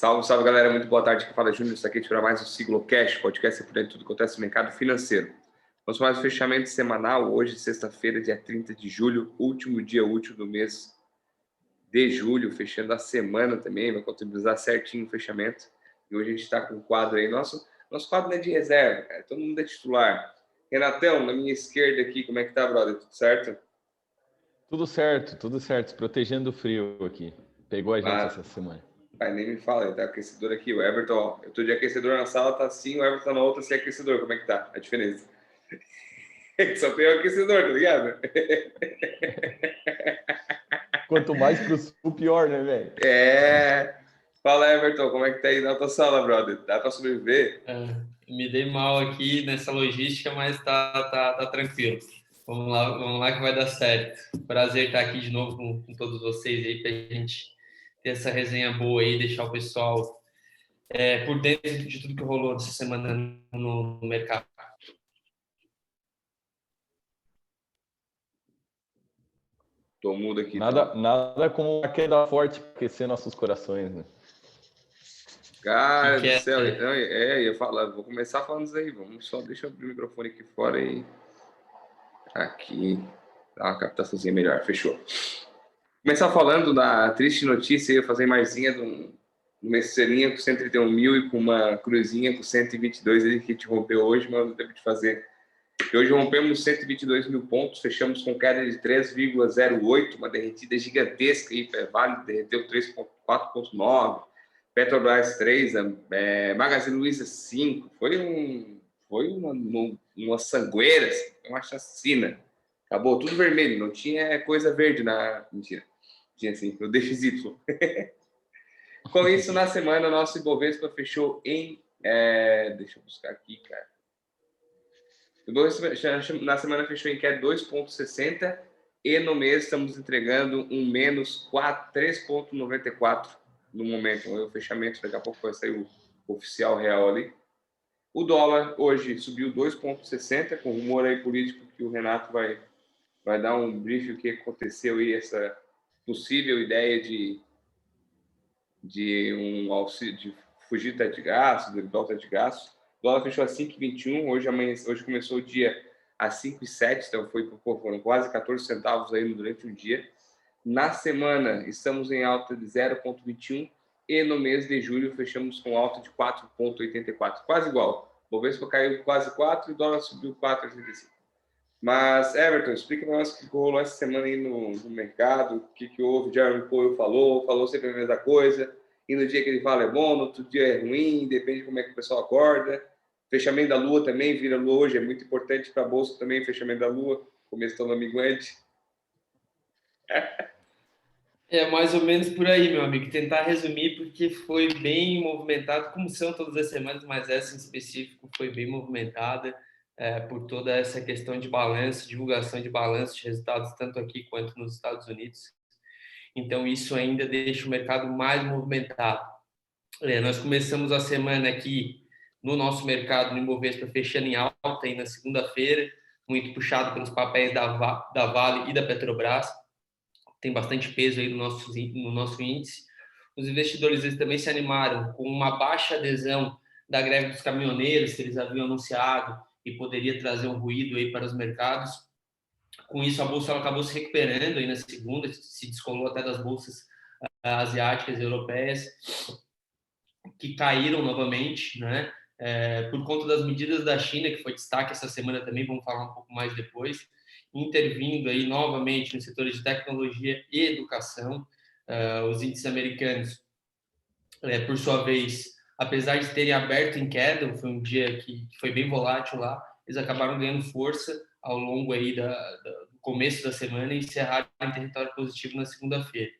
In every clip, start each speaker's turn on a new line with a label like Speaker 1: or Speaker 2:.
Speaker 1: Salve, salve, galera. Muito boa tarde. Aqui fala Júnior. Isso aqui é para mais um Siglocast, podcast por dentro de tudo que acontece no mercado financeiro. Vamos mais um fechamento semanal. Hoje, sexta-feira, dia 30 de julho, último dia útil do mês de julho, fechando a semana também. Vai contabilizar certinho o fechamento. E hoje a gente está com um quadro aí. Nosso quadro não é de reserva, cara. Todo mundo é titular. Renatão, na minha esquerda aqui, como é que tá, brother? Tudo certo?
Speaker 2: Tudo certo. Protegendo o frio aqui. Pegou a gente essa semana.
Speaker 1: Pai, nem me fala, tá aquecedor aqui. O Everton, ó, eu tô de aquecedor na sala, tá assim, o Everton tá na outra sem aquecedor. Como é que tá a diferença? Só tem o aquecedor, tá ligado?
Speaker 2: Quanto mais pro sul, pior, né, velho?
Speaker 1: Fala, Everton, como é que tá aí na tua sala, brother? Dá pra sobreviver?
Speaker 3: Me dei mal aqui nessa logística, mas tá tranquilo. Vamos lá que vai dar certo. Prazer estar aqui de novo com todos vocês aí pra gente ter essa resenha boa aí, deixar o pessoal por dentro de tudo que rolou essa semana no mercado.
Speaker 1: Tô mudo aqui.
Speaker 2: Nada como uma queda forte para aquecer nossos corações, né?
Speaker 1: Cara do céu. Ia falar, vou começar falando isso aí. Deixa eu abrir o microfone aqui fora e... Aqui. Dá uma captaçãozinha melhor. Fechou. Começar falando da triste notícia, eu ia fazer marzinha de uma estrelinha com 131 mil e com uma cruzinha com 122 ele que te rompeu hoje, mas não teve de fazer. E hoje rompemos 122 mil pontos, fechamos com queda de 3,08, uma derretida gigantesca aí, Vale derreteu 4,9, Petrobras 3, Magazine Luiza 5, foi uma sangueira, uma chacina. Acabou tudo vermelho, não tinha coisa verde mentira. Tinha assim, o DXY. Com isso, na semana, o nosso Ibovespa fechou em... deixa eu buscar aqui, cara. O Ibovespa na semana fechou em queda 2,60 e no mês estamos entregando um menos 3,94 no momento. O fechamento, daqui a pouco vai sair o oficial real ali. O dólar hoje subiu 2,60 com rumor aí político que o Renato vai dar um briefing o que aconteceu aí, essa possível ideia de um auxílio, de fugir do teto de gastos, de volta de gastos. O dólar fechou a 5,21, hoje começou o dia a 5,07, então foram quase 14 centavos aí durante o dia. Na semana, estamos em alta de 0,21 e no mês de julho fechamos com alta de 4,84, quase igual. O Bovespa caiu quase 4 e o dólar subiu 4,85. Mas, Everton, explica para nós o que rolou essa semana aí no mercado, o que houve. Jeremy Powell falou sempre a mesma coisa, e no dia que ele fala é bom, no outro dia é ruim, depende de como é que o pessoal acorda. Fechamento da Lua também, vira Lua hoje, é muito importante para a Bolsa também, fechamento da Lua, começo do amiguante.
Speaker 3: É mais ou menos por aí, meu amigo. Tentar resumir, porque foi bem movimentado, como são todas as semanas, mas essa em específico foi bem movimentada por toda essa questão de balanço, divulgação de balanço de resultados, tanto aqui quanto nos Estados Unidos. Então, isso ainda deixa o mercado mais movimentado. Nós começamos a semana aqui no nosso mercado, no Ibovespa, fechando em alta aí na segunda-feira, muito puxado pelos papéis da Vale e da Petrobras. Tem bastante peso aí no nosso índice. Os investidores eles também se animaram com uma baixa adesão da greve dos caminhoneiros que eles haviam anunciado e poderia trazer um ruído aí para os mercados. Com isso, a bolsa ela acabou se recuperando aí na segunda, se descolou até das bolsas asiáticas e europeias, que caíram novamente, né? Por conta das medidas da China, que foi destaque essa semana também, vamos falar um pouco mais depois, intervindo aí novamente nos setores de tecnologia e educação. Os índices americanos, por sua vez, apesar de terem aberto em queda, foi um dia que foi bem volátil lá, eles acabaram ganhando força ao longo aí do começo da semana e encerraram em território positivo na segunda-feira.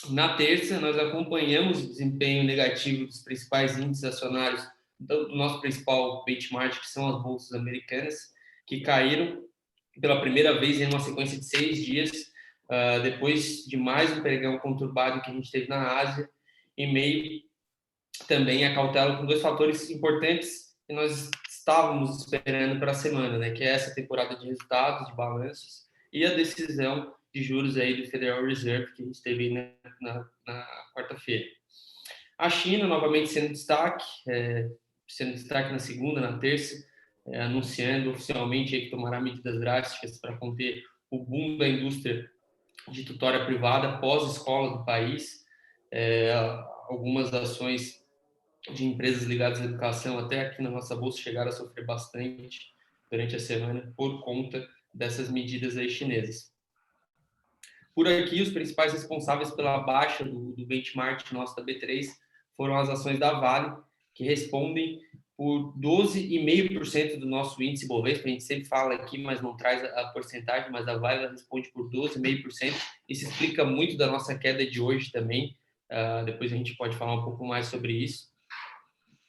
Speaker 3: Na terça, nós acompanhamos o desempenho negativo dos principais índices acionários do nosso principal benchmark, que são as bolsas americanas, que caíram pela primeira vez em uma sequência de 6 dias, depois de mais um pregão conturbado que a gente teve na Ásia, e meio também a cautela com 2 fatores importantes que nós estávamos esperando para a semana, né? Que é essa temporada de resultados, de balanços, e a decisão de juros aí do Federal Reserve que a gente teve na quarta-feira. A China, novamente, sendo destaque na segunda, na terça, anunciando oficialmente que tomará medidas drásticas para conter o boom da indústria de tutória privada pós-escola do país. Algumas ações de empresas ligadas à educação, até aqui na nossa bolsa, chegaram a sofrer bastante durante a semana por conta dessas medidas aí chinesas. Por aqui, os principais responsáveis pela baixa do benchmark nosso da B3 foram as ações da Vale, que respondem por 12,5% do nosso índice Bovespa. A gente sempre fala aqui, mas não traz a porcentagem, mas a Vale responde por 12,5%. Isso explica muito da nossa queda de hoje também. Depois a gente pode falar um pouco mais sobre isso.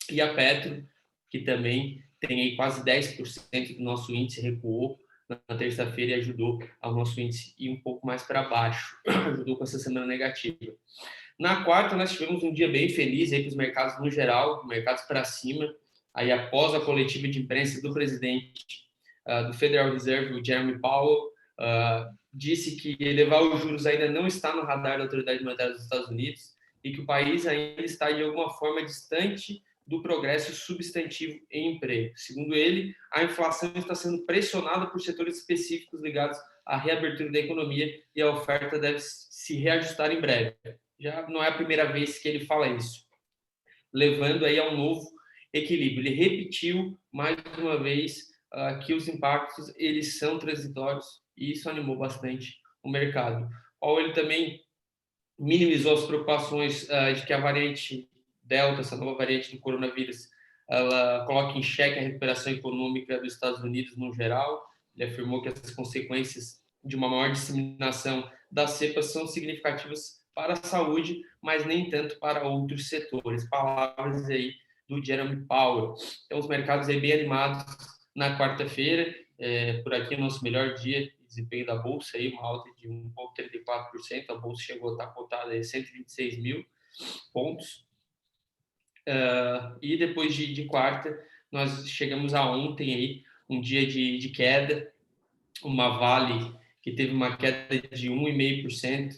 Speaker 3: E a Petro, que também tem aí quase 10% do nosso índice, recuou na terça-feira e ajudou ao nosso índice ir um pouco mais para baixo, ajudou com essa semana negativa. Na quarta, nós tivemos um dia bem feliz aí para os mercados no geral, mercados para cima, aí após a coletiva de imprensa do presidente do Federal Reserve, o Jeremy Powell, disse que elevar os juros ainda não está no radar da autoridade monetária dos Estados Unidos e que o país ainda está de alguma forma distante do progresso substantivo em emprego. Segundo ele, a inflação está sendo pressionada por setores específicos ligados à reabertura da economia e a oferta deve se reajustar em breve. Já não é a primeira vez que ele fala isso, levando aí a um novo equilíbrio. Ele repetiu mais uma vez que os impactos eles são transitórios e isso animou bastante o mercado. Ele também minimizou as preocupações de que a variante Delta, essa nova variante do coronavírus, ela coloca em xeque a recuperação econômica dos Estados Unidos no geral. Ele afirmou que essas consequências de uma maior disseminação das cepas são significativas para a saúde, mas nem tanto para outros setores. Palavras aí do Jeremy Powell. Então, os mercados aí bem animados na quarta-feira. Por aqui, o nosso melhor dia de desempenho da Bolsa, aí, uma alta de 1,34%. A Bolsa chegou a estar cotada em 126 mil pontos. E depois de quarta, nós chegamos a ontem aí, um dia de queda, uma Vale que teve uma queda de 1,5%,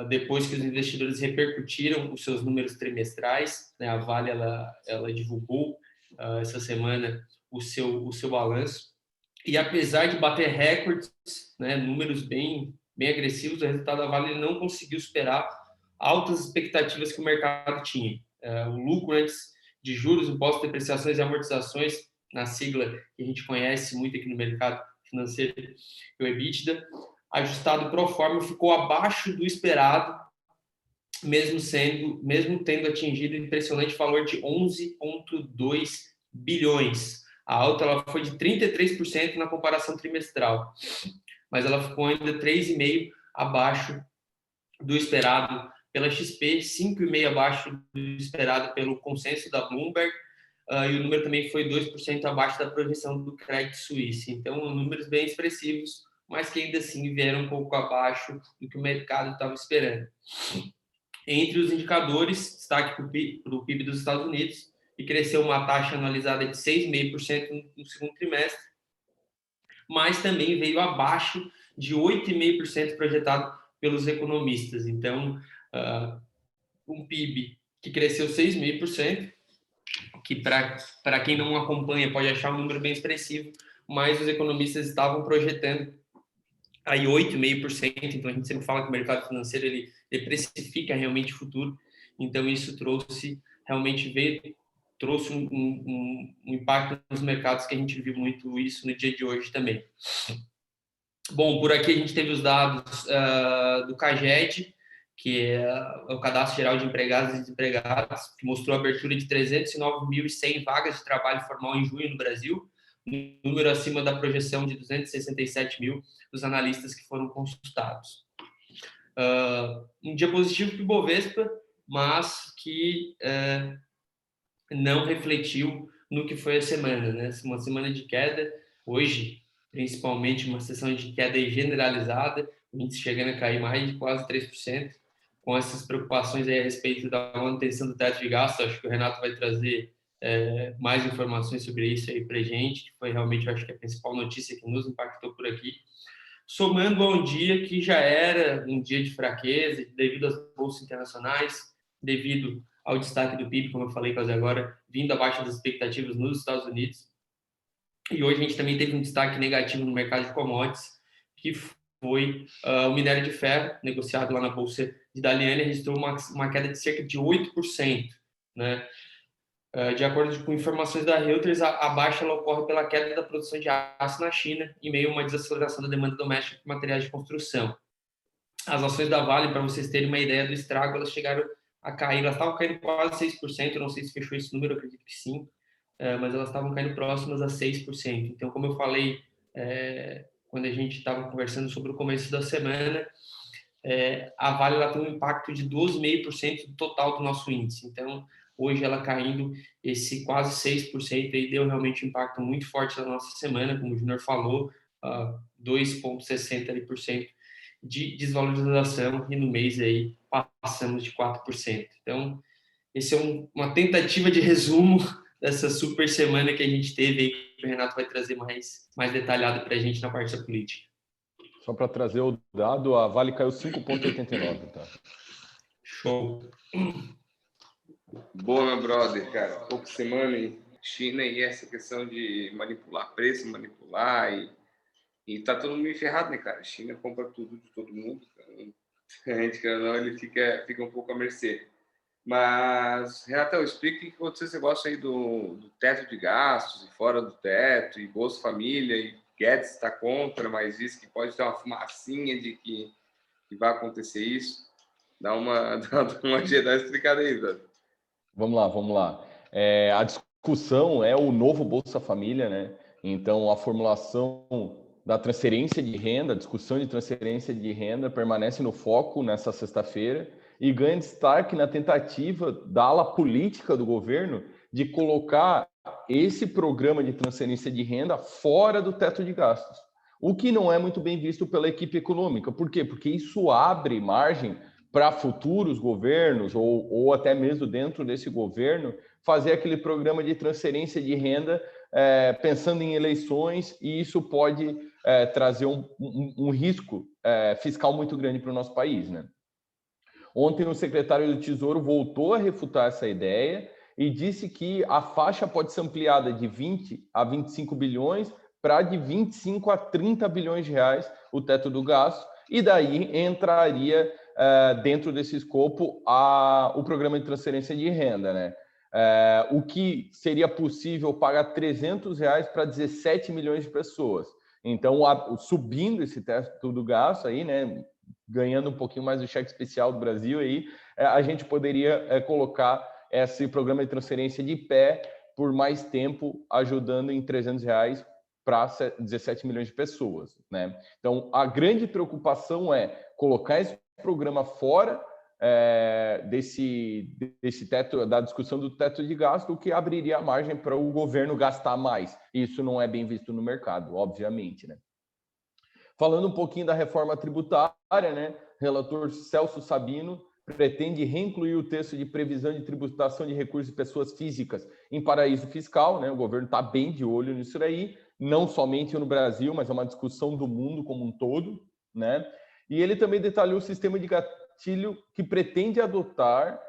Speaker 3: depois que os investidores repercutiram os seus números trimestrais, né? A Vale ela divulgou essa semana o seu balanço, e apesar de bater recordes, né, números bem agressivos, o resultado da Vale não conseguiu superar altas expectativas que o mercado tinha. O lucro antes de juros, impostos, depreciações e amortizações, na sigla que a gente conhece muito aqui no mercado financeiro, o EBITDA, ajustado pro forma, ficou abaixo do esperado, mesmo tendo atingido o impressionante valor de 11,2 bilhões. A alta ela foi de 33% na comparação trimestral, mas ela ficou ainda 3,5% abaixo do esperado pela XP, 5,5% abaixo do esperado pelo consenso da Bloomberg, e o número também foi 2% abaixo da projeção do Credit Suisse. Então, números bem expressivos, mas que ainda assim vieram um pouco abaixo do que o mercado estava esperando. Entre os indicadores, destaque para o PIB dos Estados Unidos, que cresceu uma taxa anualizada de 6,5% no segundo trimestre, mas também veio abaixo de 8,5% projetado pelos economistas. Então, um PIB que cresceu 6,5%, que para quem não acompanha pode achar um número bem expressivo, mas os economistas estavam projetando aí 8,5%, então a gente sempre fala que o mercado financeiro ele precifica realmente o futuro, então isso trouxe um impacto nos mercados que a gente viu muito isso no dia de hoje também. Bom, por aqui a gente teve os dados do CAGED, que é o Cadastro Geral de Empregados e Desempregados, que mostrou a abertura de 309.100 vagas de trabalho formal em junho no Brasil, um número acima da projeção de 267 mil dos analistas que foram consultados. Um dia positivo para o Ibovespa, mas que não refletiu no que foi a semana, né? Uma semana de queda, hoje, principalmente, uma sessão de queda generalizada, o índice chegando a cair mais de quase 3%, com essas preocupações aí a respeito da manutenção do teto de gasto. Acho que o Renato vai trazer mais informações sobre isso aí para a gente, que foi realmente, acho que a principal notícia que nos impactou por aqui. Somando a um dia que já era um dia de fraqueza, devido às bolsas internacionais, devido ao destaque do PIB, como eu falei quase agora, vindo abaixo das expectativas nos Estados Unidos. E hoje a gente também teve um destaque negativo no mercado de commodities, que foi o minério de ferro, negociado lá na Bolsa de Dalian, registrou uma queda de cerca de 8%. Né? De acordo com informações da Reuters, a baixa ela ocorre pela queda da produção de aço na China, em meio a uma desaceleração da demanda doméstica de materiais de construção. As ações da Vale, para vocês terem uma ideia do estrago, elas chegaram a cair, elas estavam caindo quase 6%, não sei se fechou esse número, eu acredito que sim, mas elas estavam caindo próximas a 6%. Então, como eu falei, quando a gente estava conversando sobre o começo da semana, a Vale ela tem um impacto de 12,5% do total do nosso índice. Então, hoje ela caindo esse quase 6% aí deu realmente um impacto muito forte na nossa semana, como o Júnior falou, 2,60% de desvalorização e no mês aí passamos de 4%. Então, esse é uma tentativa de resumo dessa super semana que a gente teve aí, que o Renato vai trazer mais detalhado para a gente na parte da política.
Speaker 2: Só para trazer o dado, a Vale caiu 5,89, tá?
Speaker 3: Show.
Speaker 1: Boa, meu brother, cara. Pouca semana em China e essa questão de manipular preço, e tá todo mundo ferrado, né, cara? A China compra tudo de todo mundo. Então, a gente, querendo ou não, ele fica um pouco à mercê. Mas, Renato, explica o que aconteceu esse negócio aí do teto de gastos e fora do teto, e Bolsa Família, e Guedes está contra, mas diz que pode ter uma fumacinha de que vai acontecer isso. Dá uma explicada aí, velho.
Speaker 2: Vamos lá. A discussão é o novo Bolsa Família, né? Então, a formulação da transferência de renda, a discussão de transferência de renda permanece no foco nessa sexta-feira e ganha destaque na tentativa da ala política do governo de colocar esse programa de transferência de renda fora do teto de gastos, o que não é muito bem visto pela equipe econômica. Por quê? Porque isso abre margem para futuros governos ou até mesmo dentro desse governo fazer aquele programa de transferência de renda pensando em eleições, e isso pode trazer um risco fiscal muito grande para o nosso país, né? Ontem o secretário do Tesouro voltou a refutar essa ideia e disse que a faixa pode ser ampliada de 20 a 25 bilhões para de 25 a 30 bilhões de reais o teto do gasto, e daí entraria dentro desse escopo o programa de transferência de renda, né? O que seria possível pagar R$300 para 17 milhões de pessoas. Então, subindo esse teto do gasto aí, né, ganhando um pouquinho mais do cheque especial do Brasil aí, a gente poderia colocar esse programa de transferência de pé por mais tempo, ajudando em R$300 para 17 milhões de pessoas, né? Então, a grande preocupação é colocar esse programa fora desse teto, da discussão do teto de gasto, o que abriria a margem para o governo gastar mais. Isso não é bem visto no mercado, obviamente, né? Falando um pouquinho da reforma tributária, né? O relator Celso Sabino pretende reincluir o texto de previsão de tributação de recursos de pessoas físicas em paraíso fiscal, né? O governo está bem de olho nisso aí, não somente no Brasil, mas é uma discussão do mundo como um todo, né? E ele também detalhou o sistema de gatilho que pretende adotar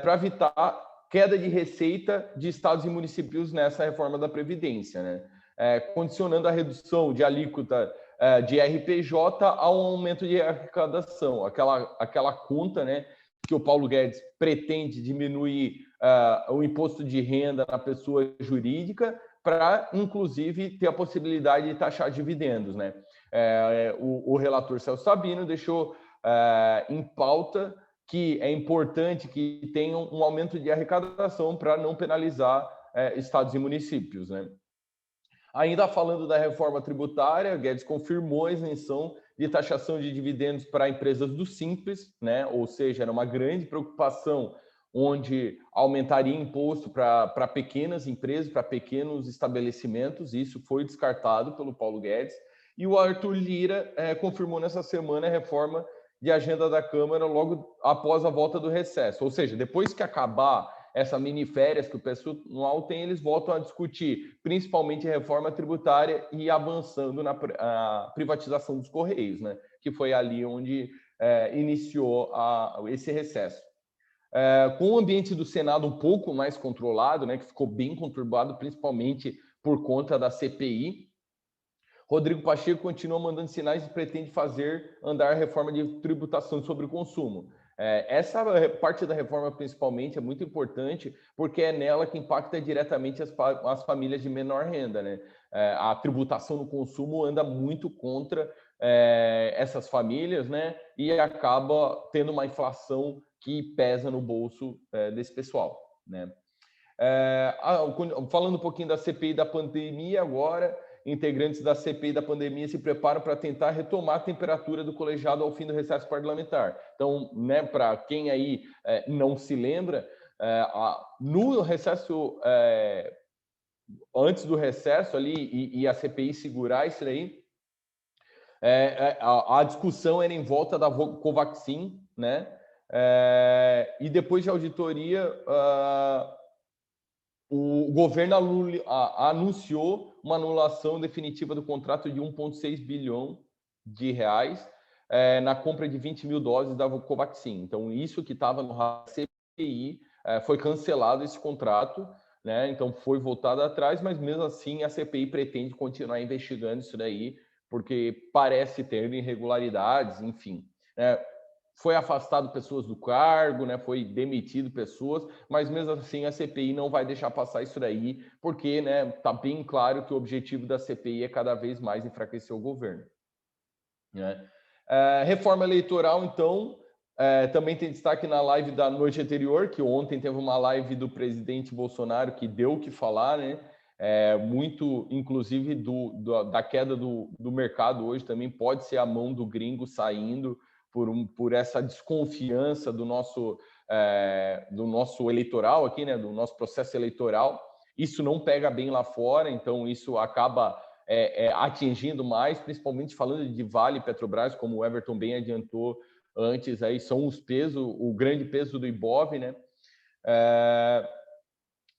Speaker 2: para evitar queda de receita de estados e municípios nessa reforma da Previdência, né? Condicionando a redução de alíquota de RPJ a um aumento de arrecadação, aquela conta, né, que o Paulo Guedes pretende diminuir o imposto de renda na pessoa jurídica para, inclusive, ter a possibilidade de taxar dividendos, né? O relator Celso Sabino deixou em pauta que é importante que tenha um aumento de arrecadação para não penalizar estados e municípios, né? Ainda falando da reforma tributária, Guedes confirmou a isenção de taxação de dividendos para empresas do Simples, né? Ou seja, era uma grande preocupação onde aumentaria imposto para pequenas empresas, para pequenos estabelecimentos. Isso foi descartado pelo Paulo Guedes. E o Arthur Lira confirmou nessa semana a reforma de agenda da Câmara logo após a volta do recesso. Ou seja, depois que acabar essa mini férias que o pessoal tem, eles voltam a discutir principalmente a reforma tributária e avançando na privatização dos Correios, né? Que foi ali onde iniciou esse recesso. com o ambiente do Senado um pouco mais controlado, né, que ficou bem conturbado, principalmente por conta da CPI, Rodrigo Pacheco continua mandando sinais e pretende fazer andar a reforma de tributação sobre o consumo. Essa parte da reforma, principalmente, é muito importante, porque é nela que impacta diretamente as famílias de menor renda, né? A tributação no consumo anda muito contra essas famílias, né? E acaba tendo uma inflação que pesa no bolso desse pessoal, né? Falando um pouquinho da CPI da pandemia agora, integrantes da CPI da pandemia se preparam para tentar retomar a temperatura do colegiado ao fim do recesso parlamentar. Então, né, para quem aí não se lembra, no recesso, antes do recesso ali, e a CPI segurar isso aí, a discussão era em volta da Covaxin, né? E depois de auditoria, o governo anunciou uma anulação definitiva do contrato de 1,6 bilhão de reais na compra de 20 mil doses da Covaxin. Então, isso que estava no CPI, foi cancelado esse contrato, né? Então, foi voltado atrás, mas mesmo assim a CPI pretende continuar investigando isso daí, porque parece ter irregularidades, enfim. Foi afastado pessoas do cargo, né? Foi demitido pessoas, mas mesmo assim a CPI não vai deixar passar isso daí, porque, né, tá bem claro que o objetivo da CPI é cada vez mais enfraquecer o governo, né? Reforma eleitoral, então, também tem destaque na live da noite anterior, que ontem teve uma live do presidente Bolsonaro que deu o que falar, né? Muito, inclusive, da queda do mercado hoje também pode ser a mão do gringo saindo por essa desconfiança do nosso eleitoral aqui, né, do nosso processo eleitoral. Isso não pega bem lá fora, então isso acaba atingindo mais, principalmente falando de Vale e Petrobras, como o Everton bem adiantou antes, aí são o grande peso do Ibov, né?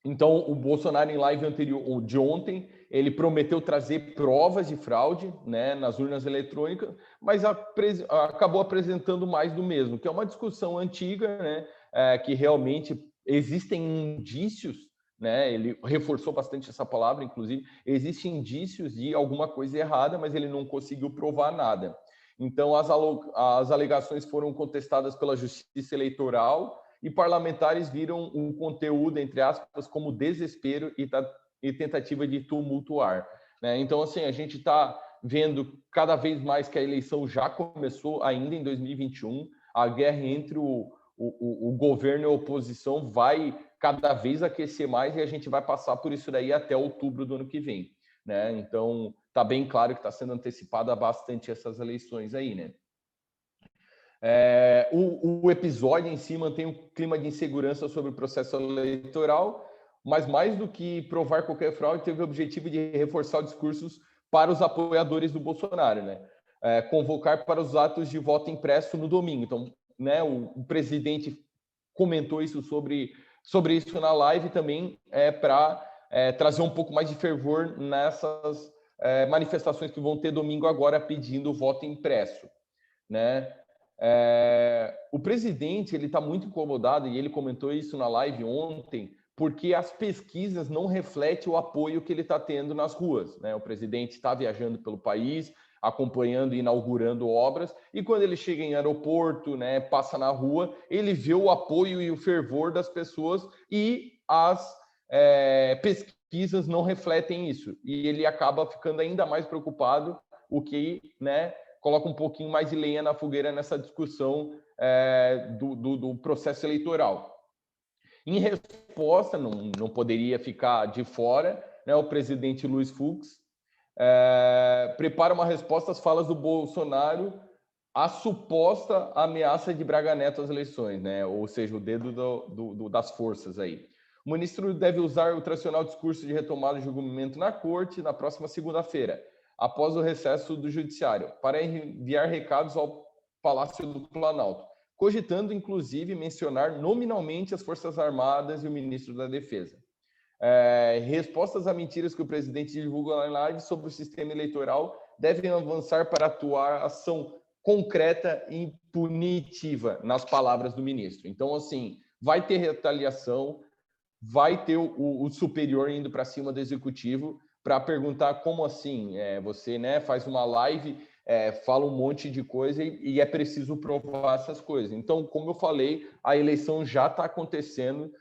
Speaker 2: Então, o Bolsonaro, em live anterior, de ontem, ele prometeu trazer provas de fraude, né, nas urnas eletrônicas, mas acabou apresentando mais do mesmo, que é uma discussão antiga, né, que realmente existem indícios, né, ele reforçou bastante essa palavra, inclusive, existem indícios de alguma coisa errada, mas ele não conseguiu provar nada. Então, as alegações foram contestadas pela Justiça Eleitoral, e parlamentares viram o conteúdo, entre aspas, como desespero e tentativa de tumultuar, né? Então, assim, a gente está vendo cada vez mais que a eleição já começou ainda em 2021, a guerra entre o governo e a oposição vai cada vez aquecer mais e a gente vai passar por isso daí até outubro do ano que vem, né? Então, está bem claro que está sendo antecipada bastante essas eleições aí, né? O episódio em si mantém um clima de insegurança sobre o processo eleitoral, mas mais do que provar qualquer fraude, teve o objetivo de reforçar discursos para os apoiadores do Bolsonaro, né? Convocar para os atos de voto impresso no domingo. Então, né, o presidente comentou isso sobre isso na live também, para trazer um pouco mais de fervor nessas manifestações que vão ter domingo agora pedindo o voto impresso, né? O presidente ele está muito incomodado, e ele comentou isso na live ontem, porque as pesquisas não refletem o apoio que ele está tendo nas ruas, né? O presidente está viajando pelo país, acompanhando e inaugurando obras, e quando ele chega em aeroporto, né, passa na rua, ele vê o apoio e o fervor das pessoas, e as pesquisas não refletem isso, e ele acaba ficando ainda mais preocupado, o que, né, coloca um pouquinho mais de lenha na fogueira nessa discussão do processo eleitoral. Em resposta, não poderia ficar de fora, né, o presidente Luiz Fux prepara uma resposta às falas do Bolsonaro à suposta ameaça de Braga Neto às eleições, né, ou seja, o dedo das forças aí. O ministro deve usar o tradicional discurso de retomada de julgamento na corte na próxima segunda-feira, após o recesso do judiciário, para enviar recados ao Palácio do Planalto, cogitando, inclusive, mencionar nominalmente as Forças Armadas e o ministro da Defesa. Respostas a mentiras que o presidente divulga na live sobre o sistema eleitoral devem avançar para atuar ação concreta e punitiva, nas palavras do ministro. Então, assim, vai ter retaliação, vai ter o superior indo para cima do executivo para perguntar como assim, você, né, faz uma live, fala um monte de coisa e é preciso provar essas coisas. Então, como eu falei, a eleição já está acontecendo,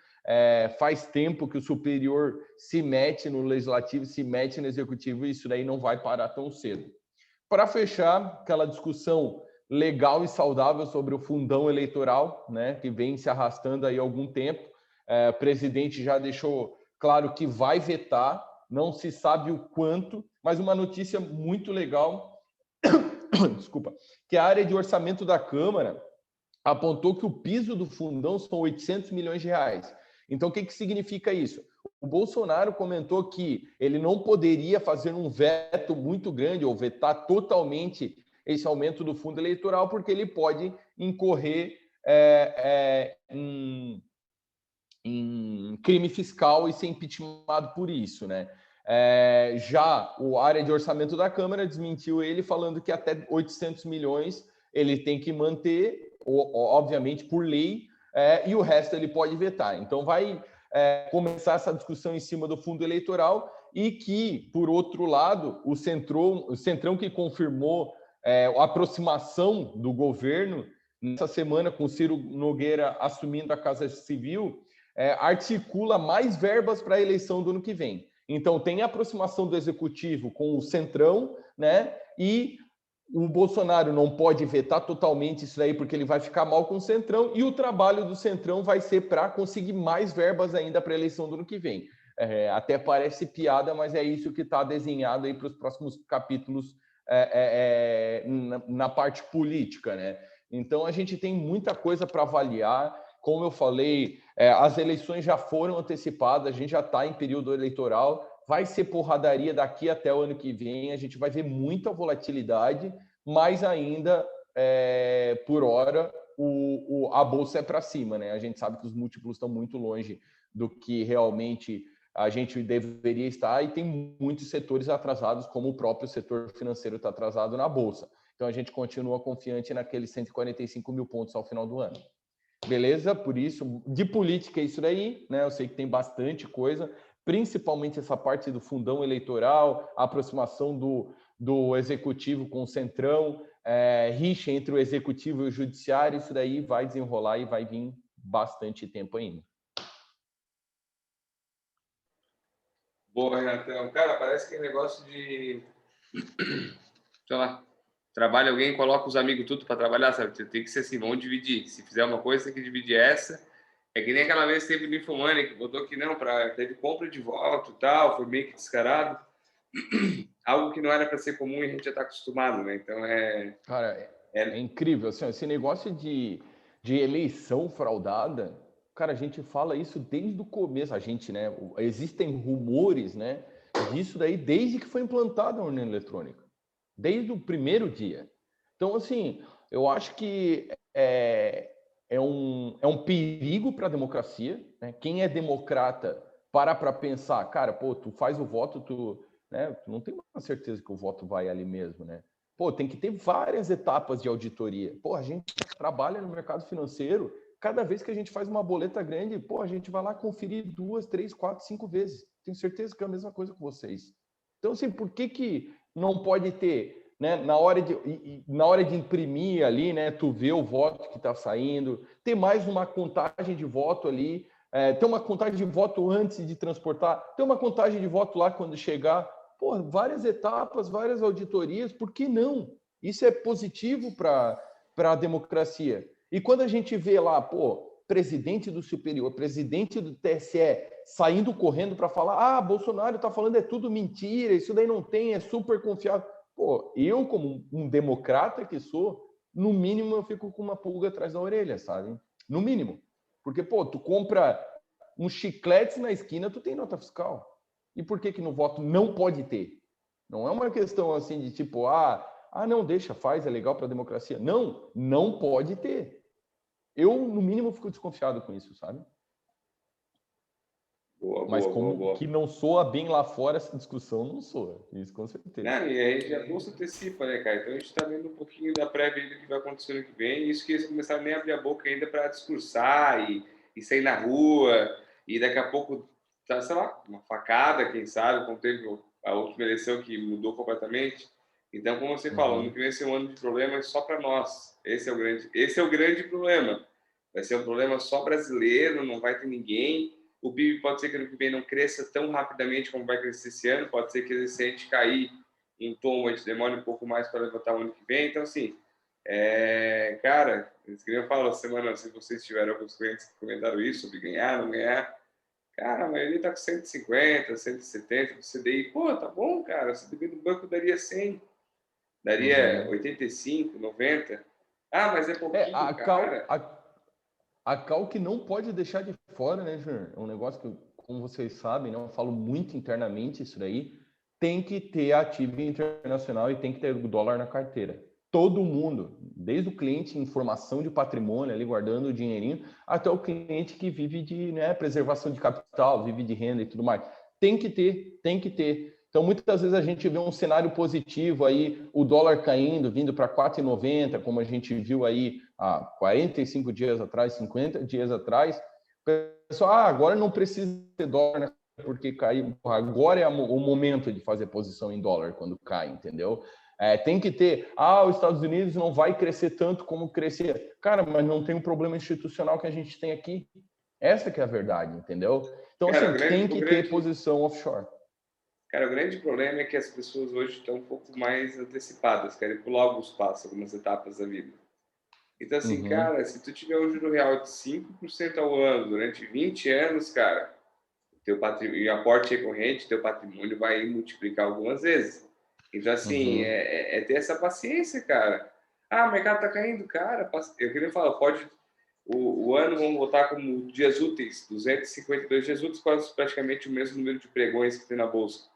Speaker 2: faz tempo que o superior se mete no legislativo, se mete no executivo, e isso daí não vai parar tão cedo. Para fechar, aquela discussão legal e saudável sobre o fundão eleitoral, né, que vem se arrastando aí há algum tempo. O presidente já deixou claro que vai vetar, não se sabe o quanto, mas uma notícia muito legal, desculpa, que a área de orçamento da Câmara apontou que o piso do fundão são 800 milhões de reais. Então, o que significa isso? O Bolsonaro comentou que ele não poderia fazer um veto muito grande ou vetar totalmente esse aumento do fundo eleitoral, porque ele pode incorrer em crime fiscal e ser impeachmentado por isso, né? Já a área de orçamento da Câmara desmentiu ele, falando que até 800 milhões ele tem que manter, obviamente por lei, e o resto ele pode vetar. Então vai começar essa discussão em cima do fundo eleitoral e que, por outro lado, o Centrão que confirmou a aproximação do governo nessa semana com o Ciro Nogueira assumindo a Casa Civil, articula mais verbas para a eleição do ano que vem. Então, tem a aproximação do Executivo com o Centrão, né? E o Bolsonaro não pode vetar totalmente isso aí, porque ele vai ficar mal com o Centrão, e o trabalho do Centrão vai ser para conseguir mais verbas ainda para a eleição do ano que vem. Até parece piada, mas é isso que está desenhado aí para os próximos capítulos na parte política, né? Então, a gente tem muita coisa para avaliar. Como eu falei, as eleições já foram antecipadas, a gente já está em período eleitoral, vai ser porradaria daqui até o ano que vem, a gente vai ver muita volatilidade, mas ainda, por hora, a bolsa é para cima, né? A gente sabe que os múltiplos estão muito longe do que realmente a gente deveria estar, e tem muitos setores atrasados, como o próprio setor financeiro está atrasado na bolsa. Então, a gente continua confiante naqueles 145 mil pontos ao final do ano. Beleza? Por isso, de política é isso daí, né? Eu sei que tem bastante coisa, principalmente essa parte do fundão eleitoral, a aproximação do executivo com o Centrão, rixa entre o executivo e o judiciário, isso daí vai desenrolar e vai vir bastante tempo ainda.
Speaker 1: Boa, Renatão. Cara, parece que é negócio de... sei lá, trabalha alguém, coloca os amigos tudo para trabalhar, sabe? Tem que ser assim, vamos dividir. Se fizer uma coisa, tem que dividir essa. É que nem aquela vez que teve no Infomoney, que botou que não, teve compra de voto e tal, foi meio que descarado. Algo que não era para ser comum e a gente já está acostumado, né? Então
Speaker 2: Cara, é incrível, assim, esse negócio de eleição fraudada, cara, a gente fala isso desde o começo, a gente, né? Existem rumores, né, disso daí desde que foi implantada a urna eletrônica, desde o primeiro dia. Então, assim, eu acho que é um perigo para a democracia, né? Quem é democrata para pensar, cara, pô, tu faz o voto, tu não tem uma certeza que o voto vai ali mesmo, né? Pô, tem que ter várias etapas de auditoria. Pô, a gente trabalha no mercado financeiro, cada vez que a gente faz uma boleta grande, pô, a gente vai lá conferir 2, 3, 4, 5 vezes. Tenho certeza que é a mesma coisa com vocês. Então, assim, por que não pode ter, né, na hora de imprimir ali, né, tu vê o voto que está saindo, ter mais uma contagem de voto ali, ter uma contagem de voto antes de transportar, ter uma contagem de voto lá quando chegar. Pô, várias etapas, várias auditorias, por que não? Isso é positivo para a democracia. E quando a gente vê lá, pô, presidente do Superior, presidente do TSE, saindo correndo para falar, Bolsonaro está falando é tudo mentira, isso daí não tem, é super confiável. Pô, eu como um democrata que sou, no mínimo eu fico com uma pulga atrás da orelha, sabe? No mínimo. Porque, pô, tu compra um chiclete na esquina, tu tem nota fiscal. E por que no voto não pode ter? Não é uma questão assim de tipo, não, deixa, faz, é legal para a democracia. Não, não pode ter. Eu, no mínimo, fico desconfiado com isso, sabe? Mas como que não soa bem lá fora essa discussão, não soa. Isso com certeza.
Speaker 1: E aí já bolsa antecipa, né, cara? Então a gente está vendo um pouquinho da prévia do que vai acontecer no que vem. Isso que eles começaram nem a abrir a boca ainda para discursar e sair na rua, e daqui a pouco, tá, sei lá, uma facada, quem sabe, como teve a última eleição que mudou completamente. Então, como você falou, ano que vem vai ser um ano de problemas só para nós. Esse é o grande problema. Vai ser um problema só brasileiro, não vai ter ninguém. O PIB pode ser que ano que vem não cresça tão rapidamente como vai crescer esse ano, pode ser que se a gente cair em tom, a gente demore um pouco mais para levantar o ano que vem. Então, assim, cara, eu falo semana, se vocês tiveram alguns clientes que comentaram isso, sobre ganhar, não ganhar, cara, a maioria tá com 150, 170 do CDI. Pô, tá bom, cara, o CDI do banco daria 100, daria 85, 90. Ah, mas é pouquinho, cara.
Speaker 2: A Cal que não pode deixar de fora, né, Júnior? É um negócio que, como vocês sabem, né, eu falo muito internamente isso daí, tem que ter ativo internacional e tem que ter o dólar na carteira. Todo mundo, desde o cliente em formação de patrimônio, ali guardando o dinheirinho, até o cliente que vive de, né, preservação de capital, vive de renda e tudo mais. Tem que ter, tem que ter. Então, muitas vezes a gente vê um cenário positivo aí, o dólar caindo, vindo para 4,90, como a gente viu aí há 45 dias atrás, 50 dias atrás. O pessoal, agora não precisa ter dólar, né? Porque caiu. Agora é o momento de fazer posição em dólar quando cai, entendeu? Tem que ter, os Estados Unidos não vai crescer tanto como crescer. Cara, mas não tem um problema institucional que a gente tem aqui. Essa que é a verdade, entendeu? Então,
Speaker 1: Cara,
Speaker 2: assim, tem que ter posição offshore.
Speaker 1: Cara, o grande problema é que as pessoas hoje estão um pouco mais antecipadas, querem pular alguns passos, algumas etapas da vida. Então, assim, cara, se tu tiver um juro real de 5% ao ano durante 20 anos, cara, teu patrimônio, e aporte recorrente, teu patrimônio vai multiplicar algumas vezes. Então, assim, é ter essa paciência, cara. Ah, o mercado tá caindo, cara. Eu queria falar, pode... O ano, vamos botar como dias úteis, 252 dias úteis, quase praticamente o mesmo número de pregões que tem na Bolsa.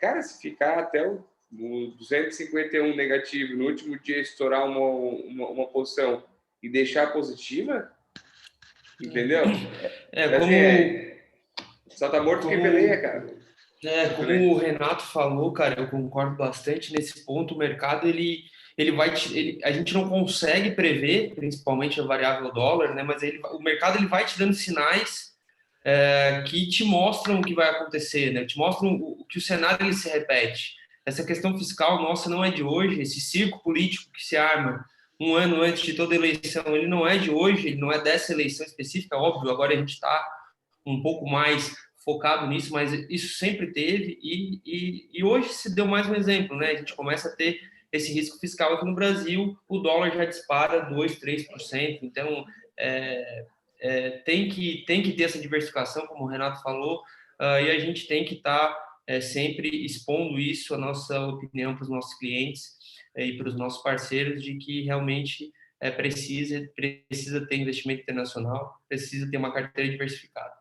Speaker 1: Cara, se ficar até o 251 negativo, no último dia estourar uma posição e deixar positiva, entendeu? Só tá morto quem peleia, cara.
Speaker 3: Como o Renato falou, cara, eu concordo bastante nesse ponto. O mercado, a gente não consegue prever, principalmente a variável dólar, né? Mas o mercado ele vai te dando sinais que te mostram o que vai acontecer, né? Te mostram que o cenário ele se repete. Essa questão fiscal nossa não é de hoje. Esse circo político que se arma um ano antes de toda eleição, ele não é de hoje, ele não é dessa eleição específica, óbvio. Agora a gente está um pouco mais focado nisso, mas isso sempre teve e hoje se deu mais um exemplo, né? A gente começa a ter esse risco fiscal aqui no Brasil, o dólar já dispara 2%, 3%, então tem que ter essa diversificação, como o Renato falou, e a gente tem que estar sempre expondo isso, a nossa opinião para os nossos clientes e para os nossos parceiros, de que realmente precisa ter investimento internacional, precisa ter uma carteira diversificada.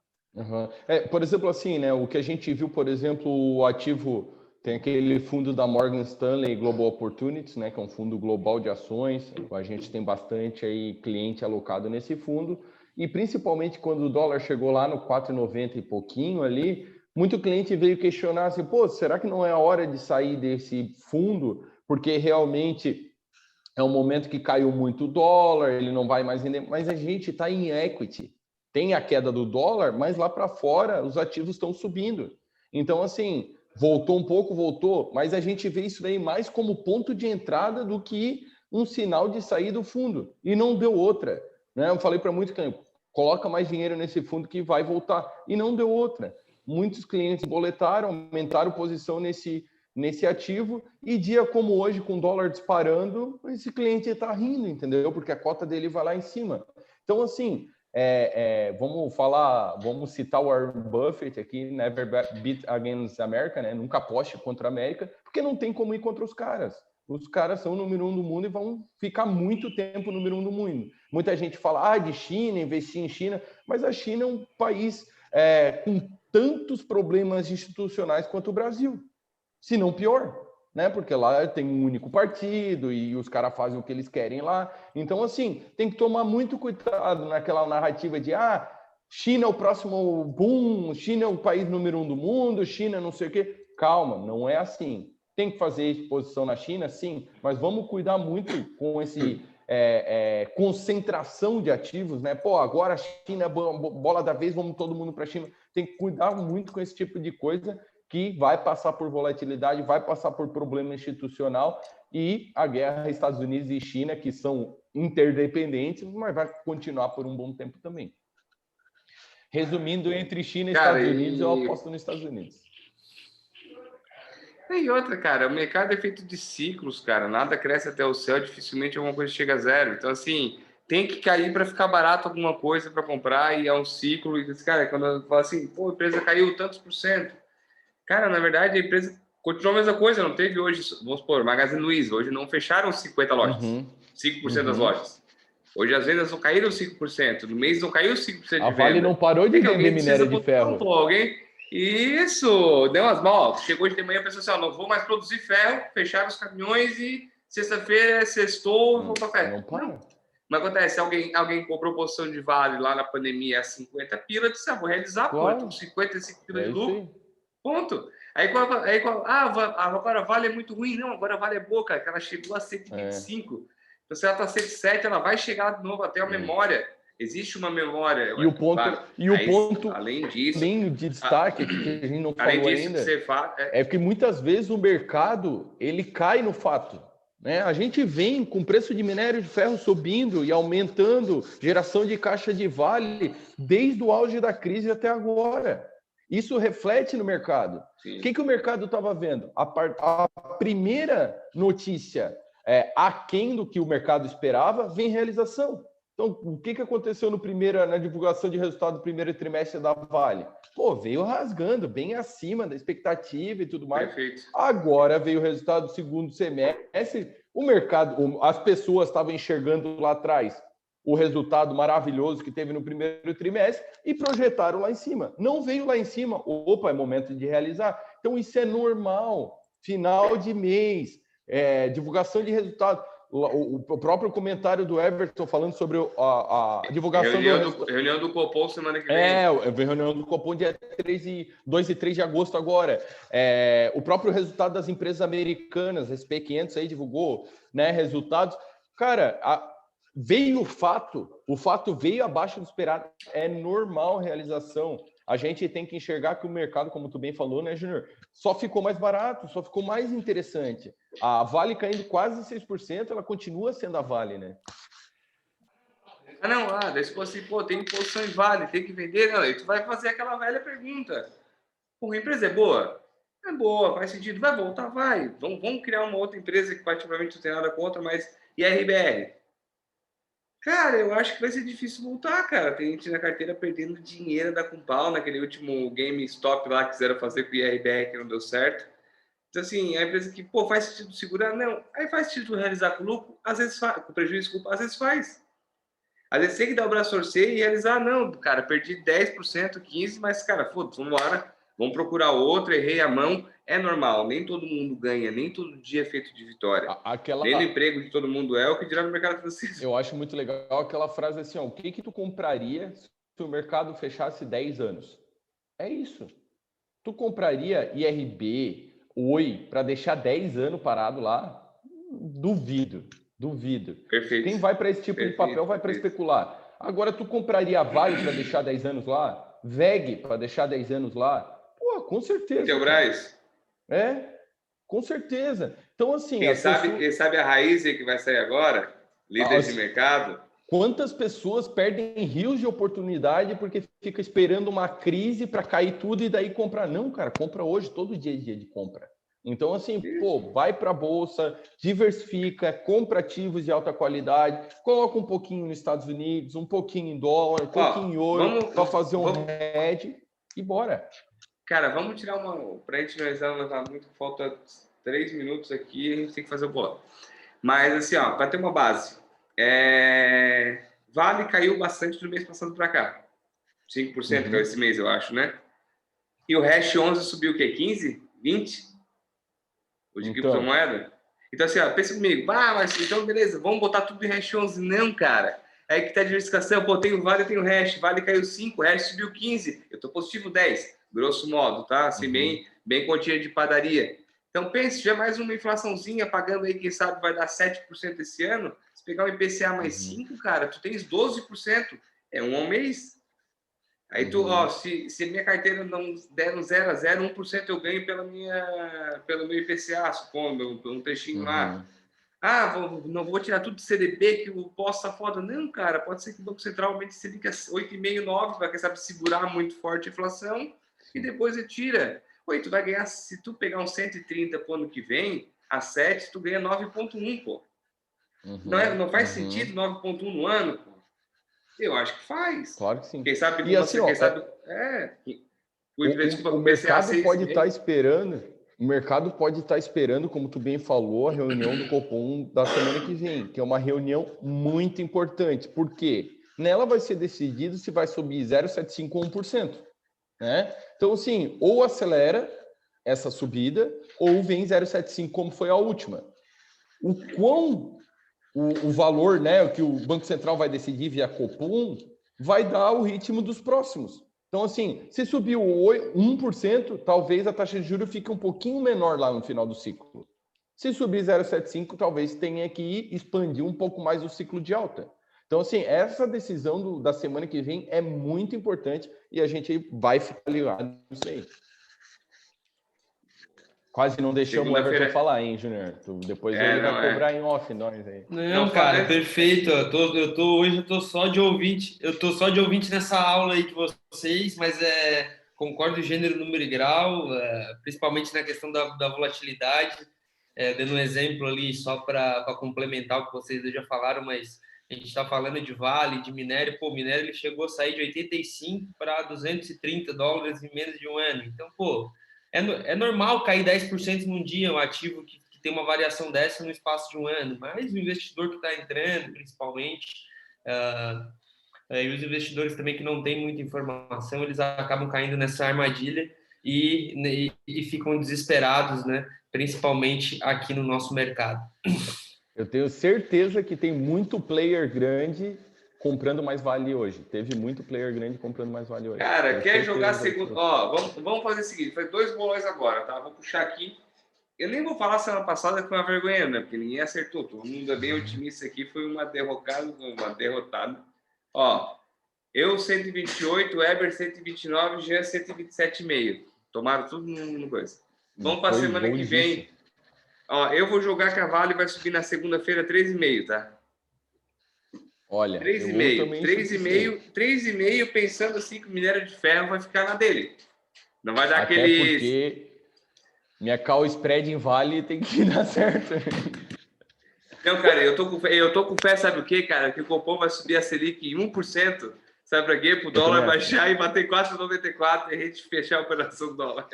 Speaker 2: Por exemplo, assim, né? O que a gente viu, por exemplo, o ativo tem aquele fundo da Morgan Stanley Global Opportunities, né? Que é um fundo global de ações. A gente tem bastante aí cliente alocado nesse fundo e principalmente quando o dólar chegou lá no 4,90 e pouquinho ali, muito cliente veio questionar assim, pô, será que não é a hora de sair desse fundo? Porque realmente é um momento que caiu muito o dólar, ele não vai mais render, mas a gente está em equity. Tem a queda do dólar, mas lá para fora os ativos estão subindo. Então, assim, voltou um pouco, voltou, mas a gente vê isso daí mais como ponto de entrada do que um sinal de sair do fundo. E não deu outra. Né? Eu falei para muitos clientes, coloca mais dinheiro nesse fundo que vai voltar. E não deu outra. Muitos clientes boletaram, aumentaram posição nesse ativo, e dia como hoje, com o dólar disparando, esse cliente está rindo, entendeu? Porque a cota dele vai lá em cima. Então, assim, vamos citar o Warren Buffett aqui, never bet against America, né? Nunca aposte contra a América, porque não tem como ir contra os caras. Os caras são o número 1 do mundo e vão ficar muito tempo número 1 do mundo. Muita gente fala, de China, investir em China, mas a China é um país com tantos problemas institucionais quanto o Brasil, se não pior, né? Porque lá tem um único partido e os caras fazem o que eles querem lá. Então, assim, tem que tomar muito cuidado naquela narrativa de China é o próximo boom, China é o país número 1 do mundo, China não sei o quê. Calma, não é assim. Tem que fazer exposição na China, sim, mas vamos cuidar muito com esse concentração de ativos, né? Pô, agora a China, bola da vez, vamos todo mundo para a China. Tem que cuidar muito com esse tipo de coisa que vai passar por volatilidade, vai passar por problema institucional e a guerra Estados Unidos e China, que são interdependentes, mas vai continuar por um bom tempo também. Resumindo, entre China e Estados Unidos, eu aposto nos Estados Unidos.
Speaker 1: E outra, cara, o mercado é feito de ciclos, cara. Nada cresce até o céu, dificilmente alguma coisa chega a zero. Então, assim, tem que cair para ficar barato alguma coisa para comprar e é um ciclo. E, cara, quando eu falo assim, pô, a empresa caiu tantos por cento. Cara, na verdade, a empresa continuou a mesma coisa. Não teve hoje, vamos supor, Magazine Luiza. Hoje não fecharam 50 lojas, 5% das lojas. Hoje as vendas não caíram 5%. No mês não caiu 5% de venda.
Speaker 2: A Vale não parou de vender minério de ferro.
Speaker 1: Pô, alguém... Isso, deu umas mal. Chegou de manhã e pensou assim: ó, não vou mais produzir ferro, fecharam os caminhões e sexta-feira sextou, vou para ferro.
Speaker 2: Não para.
Speaker 1: Mas acontece, alguém comprou posição de Vale lá na pandemia a 50 pila, disse: vou realizar, claro. Pô, 55 pila de lucro. Ponto. Agora a Vale é muito ruim. Não, agora a Vale é boa, cara, que ela chegou a 125. Então, se ela está 107, ela vai chegar de novo até a memória. Existe uma memória.
Speaker 2: E o ponto,
Speaker 1: além disso,
Speaker 2: de destaque que a gente não falou ainda, é que muitas vezes o mercado ele cai no fato. Né? A gente vem com o preço de minério de ferro subindo e aumentando geração de caixa de Vale desde o auge da crise até agora. Isso reflete no mercado. Sim. O que o mercado estava vendo? A primeira notícia aquém do que o mercado esperava vem realização. Então, o que aconteceu na divulgação de resultado do primeiro trimestre da Vale? Pô, veio rasgando, bem acima da expectativa e tudo mais.
Speaker 1: Perfeito.
Speaker 2: Agora veio o resultado do segundo semestre. O mercado, as pessoas estavam enxergando lá atrás o resultado maravilhoso que teve no primeiro trimestre e projetaram lá em cima. Não veio lá em cima. Opa, é momento de realizar. Então, isso é normal. Final de mês, divulgação de resultado. O próprio comentário do Everton falando sobre a divulgação
Speaker 1: reunião do Copom semana que vem.
Speaker 2: Reunião do Copom dia 2 e 3 de agosto agora. O próprio resultado das empresas americanas, a SP500 aí divulgou, né, resultados. Cara, veio o fato veio abaixo do esperado, é normal realização. A gente tem que enxergar que o mercado, como tu bem falou, né, Júnior, só ficou mais barato, só ficou mais interessante. A Vale caindo quase 6%, ela continua sendo a Vale, né?
Speaker 1: Daí se fosse, pô, tem posição em Vale, tem que vender, não, aí tu vai fazer aquela velha pergunta. Pô, a empresa é boa? É boa, faz sentido, vai voltar, vai. Vamos criar uma outra empresa que praticamente não tem nada contra, mas e a RBR? Cara, eu acho que vai ser difícil voltar, cara. Tem gente na carteira perdendo dinheiro da Compal, naquele último GameStop lá que quiseram fazer com o IRBR que não deu certo. Então, assim, a empresa que, pô, faz sentido segurar? Não. Aí faz sentido realizar com lucro? Às vezes faz. Com prejuízo, desculpa, às vezes faz. Às vezes tem que dar o braço a torcer e realizar. Não, cara, perdi 10%, 15%, mas, cara, foda-se, vamos embora. Vamos procurar outra, errei a mão. É normal, nem todo mundo ganha, nem todo dia é feito de vitória. Nem no emprego de todo mundo o que dirá no mercado financeiro.
Speaker 2: Eu acho muito legal aquela frase assim, ó, o que tu compraria se o mercado fechasse 10 anos? É isso. Tu compraria IRB, Oi, para deixar 10 anos parado lá? Duvido.
Speaker 1: Perfeito.
Speaker 2: Quem vai para esse tipo de papel vai para especular. Agora, tu compraria Vale para deixar 10 anos lá? VEG para deixar 10 anos lá? Pô, com certeza.
Speaker 1: Intelbras?
Speaker 2: Com certeza. Então, assim...
Speaker 1: Quem sabe a Raiz que vai sair agora? Líder de mercado?
Speaker 2: Quantas pessoas perdem rios de oportunidade porque fica esperando uma crise para cair tudo e daí comprar? Não, cara, compra hoje, todo dia é dia de compra. Então, assim, vai para a bolsa, diversifica, compra ativos de alta qualidade, coloca um pouquinho nos Estados Unidos, um pouquinho em dólar, um pouquinho em ouro, para fazer um hedge e bora.
Speaker 1: Cara, vamos tirar para a gente finalizar, não levar muito, falta 3 minutos aqui, a gente tem que fazer o bolão. Mas, assim, ó, para ter uma base, Vale caiu bastante do mês passado para cá. 5% caiu esse mês, eu acho, né? E o Hash 11 subiu o quê? 15? 20? O de criptomoeda? Então, assim, ó, pensa comigo. Mas então, beleza, vamos botar tudo em Hash 11. Não, cara. Aí que tá a diversificação. Pô, tem o Vale, tem o Hash. Vale caiu 5, Hash subiu 15. Eu tô positivo 10. Grosso modo, tá? Assim, bem continha de padaria. Então, pense, já mais uma inflaçãozinha pagando aí, quem sabe vai dar 7% esse ano. Se pegar o IPCA mais 5, cara, tu tens 12%. É um ao mês. Aí tu, ó, se minha carteira não der no 0 a 0, 1% eu ganho pelo meu IPCA, supondo, um trechinho lá. Ah, não vou tirar tudo do CDB, que o pós tá foda. Não, cara, pode ser que o Banco Central aumente Selic a 8,5, 9, vai, quem sabe, segurar muito forte a inflação, e depois ele tira. Oi, tu vai ganhar, se tu pegar uns 130 pro ano que vem, a 7, tu ganha 9,1, pô. Não faz sentido 9,1 no ano, pô? Eu acho que faz.
Speaker 2: Claro que sim.
Speaker 1: Quem sabe,
Speaker 2: E assim,
Speaker 1: quem sabe,
Speaker 2: o mercado pode estar esperando, o mercado pode estar esperando, como tu bem falou, a reunião do Copom da semana que vem, que é uma reunião muito importante. Por quê? Nela vai ser decidido se vai subir 0,75 ou 1%. Né? Então, assim, ou acelera essa subida, ou vem 0,75, como foi a última. O valor, né, que o Banco Central vai decidir via Copom, vai dar o ritmo dos próximos. Então, assim, se subiu 1%, talvez a taxa de juros fique um pouquinho menor lá no final do ciclo. Se subir 0,75, talvez tenha que expandir um pouco mais o ciclo de alta. Então, assim, essa decisão da semana que vem é muito importante e a gente vai ficar ligado nisso aí. Quase não deixamos o Everton falar, hein, Júnior? Depois ele vai cobrar em off nós aí.
Speaker 3: Não, cara, perfeito. Hoje eu tô só de ouvinte. Eu tô só de ouvinte nessa aula aí de vocês, mas concordo gênero, número e grau, principalmente na questão da volatilidade. Dando um exemplo ali só para complementar o que vocês já falaram, mas a gente está falando de Vale, de minério. Pô, o minério ele chegou a sair de 85 para 230 dólares em menos de um ano. Então, pô, é normal cair 10% num dia, um ativo que tem uma variação dessa no espaço de um ano, mas o investidor que está entrando, principalmente, e os investidores também que não têm muita informação, eles acabam caindo nessa armadilha e ficam desesperados, né? Principalmente aqui no nosso mercado.
Speaker 2: Eu tenho certeza que tem muito player grande comprando mais Vale hoje. Teve muito player grande comprando mais Vale hoje.
Speaker 1: Cara, quer jogar segundo... Ó, vamos fazer o seguinte, faz 2 bolões agora, tá? Vou puxar aqui. Eu nem vou falar semana passada que foi uma vergonha, né? Porque ninguém acertou. Todo mundo é bem otimista aqui. Foi uma derrotada. Ó, eu 128, Eber 129, Jean 127,5. Tomaram tudo no coisa. Vamos para a semana que vem. Ó, eu vou jogar cavalo e vai subir na segunda-feira 3,5, tá?
Speaker 2: Olha,
Speaker 1: 3,5 pensando assim que o minério de ferro vai ficar na dele. Não vai dar
Speaker 2: até
Speaker 1: aquele...
Speaker 2: porque minha call spread em Vale tem que dar certo.
Speaker 1: Não, cara, eu tô com fé, sabe o quê, cara? Que o Copom vai subir a Selic em 1%. Sabe pra quê? Pro dólar baixar e bater 4,94 e a gente fechar a operação do dólar.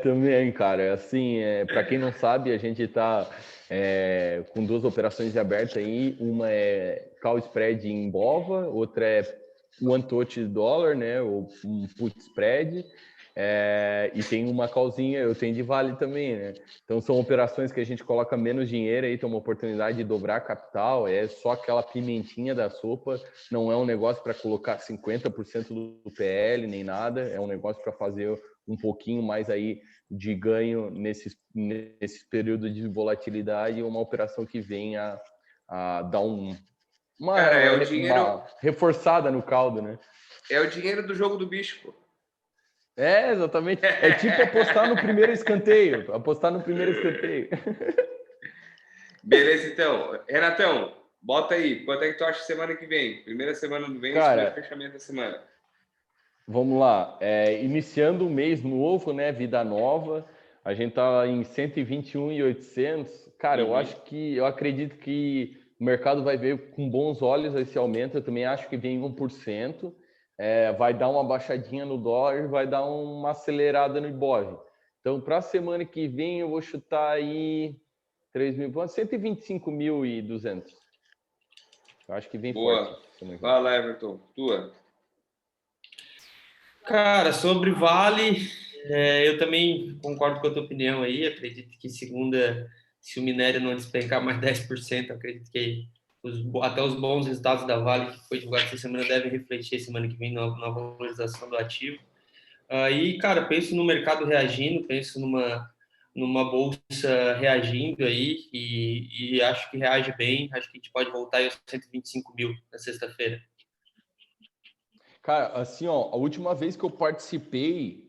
Speaker 2: Também, cara. Assim, para quem não sabe, a gente tá com 2 operações abertas aí. Uma é call spread em BOVA, outra é one touch dólar, né? Ou um put spread. E tem uma callzinha, eu tenho de Vale também, né? Então são operações que a gente coloca menos dinheiro aí, tem uma oportunidade de dobrar capital, é só aquela pimentinha da sopa, não é um negócio para colocar 50% do PL nem nada, é um negócio para fazer um pouquinho mais aí de ganho nesse período de volatilidade, uma operação que venha a dar uma reforçada no caldo, né?
Speaker 1: É o dinheiro do jogo do bicho, pô.
Speaker 2: Exatamente. É tipo apostar no primeiro escanteio.
Speaker 1: Beleza, então. Renatão, bota aí. Quanto é que tu acha semana que vem? Primeira semana do mês,
Speaker 2: cara,
Speaker 1: fechamento da semana.
Speaker 2: Vamos lá. Iniciando o mês novo, né? Vida nova. A gente tá em 121.800. Cara, eu acredito que o mercado vai ver com bons olhos esse aumento. Eu também acho que vem 1%. Vai dar uma baixadinha no dólar, vai dar uma acelerada no Ibov. Então, para a semana que vem, eu vou chutar aí 125.200. Eu acho que vem forte.
Speaker 1: Fala, Everton. Tua.
Speaker 3: Cara, sobre Vale, eu também concordo com a tua opinião aí. Acredito que segunda, se o minério não despencar mais 10%, acredito que até os bons resultados da Vale que foi divulgado essa semana devem refletir semana que vem na valorização do ativo. Aí, cara, penso no mercado reagindo, penso numa bolsa reagindo aí e acho que reage bem. Acho que a gente pode voltar aí aos 125 mil na sexta-feira.
Speaker 2: Cara, assim, ó, a última vez que eu participei,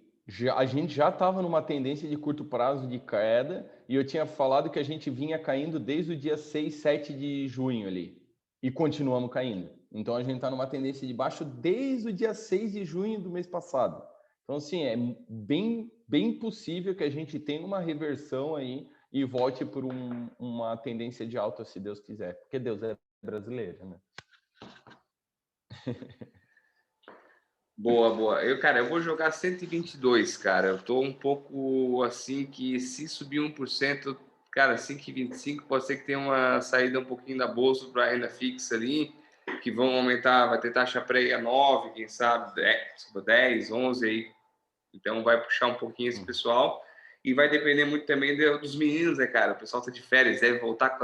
Speaker 2: a gente já estava numa tendência de curto prazo de queda e eu tinha falado que a gente vinha caindo desde o dia 6, 7 de junho ali e continuamos caindo. Então, a gente está numa tendência de baixo desde o dia 6 de junho do mês passado. Então, assim, é bem possível que a gente tenha uma reversão aí e volte por uma tendência de alta, se Deus quiser. Porque Deus é brasileiro, né?
Speaker 1: Boa, boa. Eu vou jogar 122, cara. Eu tô um pouco assim que se subir 1%, cara, 5,25 pode ser que tenha uma saída um pouquinho da bolsa para renda fixa ali, que vão aumentar, vai ter taxa pré a 9, quem sabe 10, 11 aí. Então vai puxar um pouquinho esse pessoal e vai depender muito também dos meninos, né, cara? O pessoal tá de férias, deve voltar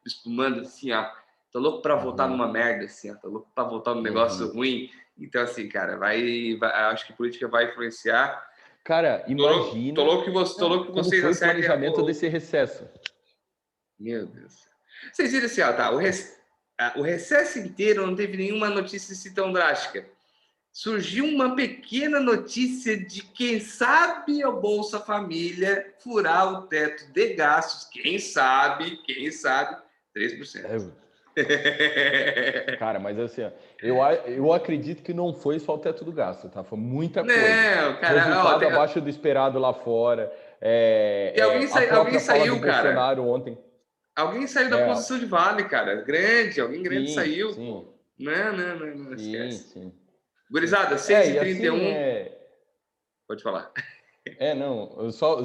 Speaker 1: espumando assim, ó. Tô louco para voltar numa merda, assim, ó. Tô louco para voltar num negócio ruim. Então, assim, cara, acho que política vai influenciar.
Speaker 2: Cara, imagina.
Speaker 1: Tô louco que vocês
Speaker 2: foi o
Speaker 1: acertem
Speaker 2: planejamento desse recesso.
Speaker 1: Meu Deus. Vocês viram assim, ó, tá? O recesso inteiro não teve nenhuma notícia assim tão drástica. Surgiu uma pequena notícia de quem sabe a Bolsa Família furar o teto de gastos. Quem sabe, 3%.
Speaker 2: Cara, mas assim, eu acredito que não foi só o teto do gasto, tá? Foi muita coisa.
Speaker 1: Não, cara,
Speaker 2: resultado abaixo do esperado lá fora.
Speaker 1: Alguém saiu, cara.
Speaker 2: Bolsonaro ontem.
Speaker 1: Alguém saiu da posição de vale, cara. Alguém grande saiu.
Speaker 2: Sim.
Speaker 1: Pô. Não, esquece.
Speaker 2: Sim.
Speaker 1: Gurizada, 6h31.
Speaker 2: Assim,
Speaker 1: Pode falar.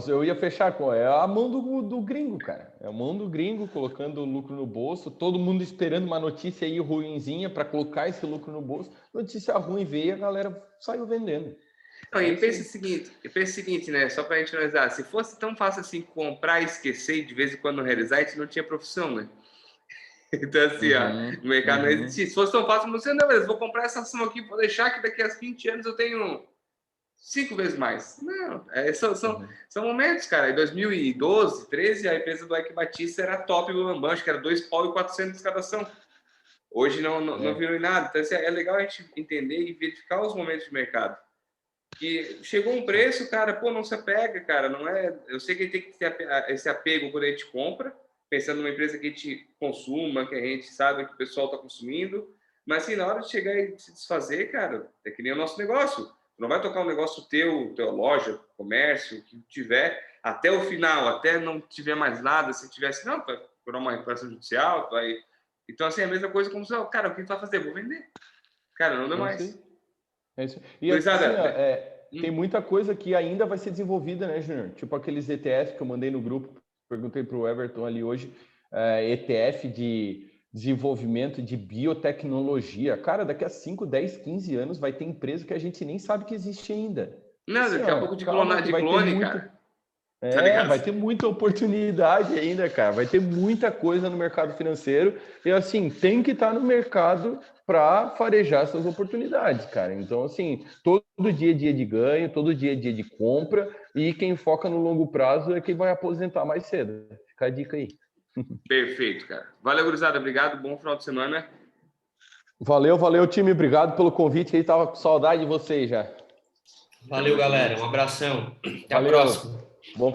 Speaker 2: Eu ia fechar com a mão do gringo, cara. É a mão do gringo colocando o lucro no bolso, todo mundo esperando uma notícia aí ruinzinha para colocar esse lucro no bolso. Notícia ruim veio e a galera saiu vendendo.
Speaker 1: Não, e pensa o seguinte, né? Só para a gente analisar, se fosse tão fácil assim comprar e esquecer e de vez em quando realizar, a gente não tinha profissão, né? Então, assim, o mercado não existia. Se fosse tão fácil, você não, beleza, vou comprar essa ação aqui, vou deixar que daqui a 20 anos eu tenho 5 vezes mais. Não, são momentos, cara. Em 2012, 13, a empresa do Ike Batista era top do Bambam, acho que era 2,4 cada ação. Hoje não virou em nada. Então, assim, é legal a gente entender e verificar os momentos de mercado. Que chegou um preço, cara, não se apega, cara. Não é. Eu sei que a gente tem que ter esse apego quando a gente compra, pensando numa empresa que a gente consuma, que a gente sabe que o pessoal está consumindo. Mas assim, na hora de chegar e se desfazer, cara, é que nem o nosso negócio. Não vai tocar um negócio teu, tua loja, comércio, o que tiver, até o final, até não tiver mais nada. Se tivesse, não, vai por uma recuperação judicial, vai. Então, assim, é a mesma coisa como se, cara, o que tu vai fazer? Vou vender. Cara, não dá mais.
Speaker 2: É isso. E assim, tem muita coisa que ainda vai ser desenvolvida, né, Júnior? Tipo aqueles ETF que eu mandei no grupo, perguntei para o Everton ali hoje, ETF de desenvolvimento de biotecnologia. Cara, daqui a 5, 10, 15 anos vai ter empresa que a gente nem sabe que existe ainda.
Speaker 1: Não, assim, daqui a pouco de clone, cara.
Speaker 2: Vai ter muita oportunidade ainda, cara. Vai ter muita coisa no mercado financeiro. E, assim, tem que estar no mercado para farejar essas oportunidades, cara. Então, assim, todo dia é dia de ganho, todo dia é dia de compra. E quem foca no longo prazo é quem vai aposentar mais cedo. Fica a dica aí.
Speaker 1: Perfeito, cara. Valeu, gurizada. Obrigado. Bom final de semana.
Speaker 2: Valeu, time. Obrigado pelo convite. Aí tava com saudade de vocês já.
Speaker 3: Valeu, galera. Um abração. Até a próxima.
Speaker 2: Bom